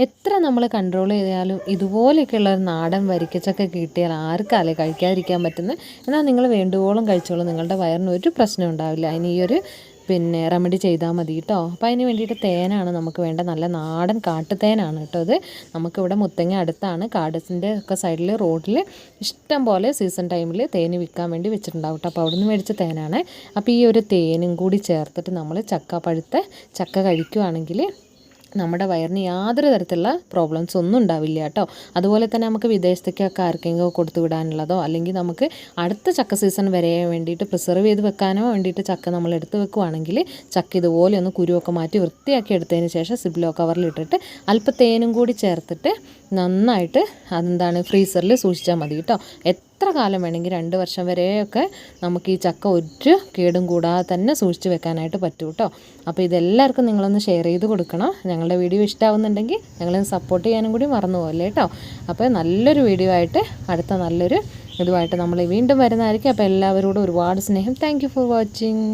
എത്ര നമ്മൾ കൺട്രോൾ ചെയ്താലും ഇതുപോലെയൊക്കെയുള്ള ഒരു നാടൻ വരിക്കച്ചക്ക കിട്ടിയാൽ ആർക്കാലേ കഴിക്കാതിരിക്കാൻ പറ്റുന്നത്. എന്നാൽ നിങ്ങൾ വേണ്ടുവോളം കഴിച്ചോളൂ, നിങ്ങളുടെ വയറിന് ഒരു പ്രശ്നം ഉണ്ടാവില്ല. അതിന് ഈ ഒരു റെമഡി ചെയ്താൽ മതി കേട്ടോ. അപ്പോൾ അതിന് വേണ്ടിയിട്ട് തേനാണ് നമുക്ക് വേണ്ട, നല്ല നാടൻ കാട്ടുതേനാണ് കേട്ടോ ഇത്. നമുക്കിവിടെ മുത്തങ്ങ അടുത്താണ്, കാടിൻ്റെ ഒക്കെ സൈഡിൽ റോഡിൽ ഇഷ്ടം പോലെ സീസൺ ടൈമിൽ തേന് വിൽക്കാൻ വേണ്ടി വെച്ചിട്ടുണ്ടാവും കേട്ടോ. അപ്പോൾ അവിടെ നിന്ന് മേടിച്ച തേനാണ്. അപ്പോൾ ഈ ഒരു തേനും കൂടി ചേർത്തിട്ട് നമ്മൾ പഴുത്ത ചക്ക കഴിക്കുകയാണെങ്കിൽ നമ്മുടെ വയറിന് യാതൊരു തരത്തിലുള്ള പ്രോബ്ലംസ് ഒന്നും ഉണ്ടാവില്ല കേട്ടോ. അതുപോലെ തന്നെ നമുക്ക് വിദേശത്തേക്കൊക്കെ ആർക്കെങ്കിലും കൊടുത്തു വിടാനുള്ളതോ അല്ലെങ്കിൽ നമുക്ക് അടുത്ത ചക്ക സീസൺ വരെ വേണ്ടിയിട്ട് പ്രിസർവ് ചെയ്ത് വെക്കാനോ വേണ്ടിയിട്ട് ചക്ക നമ്മൾ എടുത്ത് വെക്കുവാണെങ്കിൽ ചക്ക ഇതുപോലെ ഒന്ന് കുരുവൊക്കെ മാറ്റി വൃത്തിയാക്കി എടുത്തതിന് ശേഷം സിബ്ലോ കവറിലിട്ടിട്ട് അല്പം തേനും കൂടി ചേർത്തിട്ട് നന്നായിട്ട് ഫ്രീസറിൽ സൂക്ഷിച്ചാൽ മതി കേട്ടോ. എത്ര കാലം വേണമെങ്കിൽ 2 വർഷം വരെയൊക്കെ നമുക്ക് ഈ ചക്ക ഒരു കേടും കൂടാതെ തന്നെ സൂക്ഷിച്ച് വെക്കാനായിട്ട് പറ്റും കേട്ടോ. അപ്പോൾ ഇതെല്ലാവർക്കും നിങ്ങളൊന്ന് ഷെയർ ചെയ്ത് കൊടുക്കണം. ഞങ്ങളുടെ വീഡിയോ ഇഷ്ടമാവുന്നുണ്ടെങ്കിൽ ഞങ്ങളെ സപ്പോർട്ട് ചെയ്യാനും കൂടി മറന്നു പോകല്ലേ കേട്ടോ. അപ്പോൾ നല്ലൊരു വീഡിയോ ആയിട്ട് അടുത്ത നല്ലൊരു ഇതുമായിട്ട് നമ്മൾ വീണ്ടും വരുന്നതായിരിക്കും. അപ്പോൾ എല്ലാവരോടും ഒരുപാട് സ്നേഹം. Thank you for watching.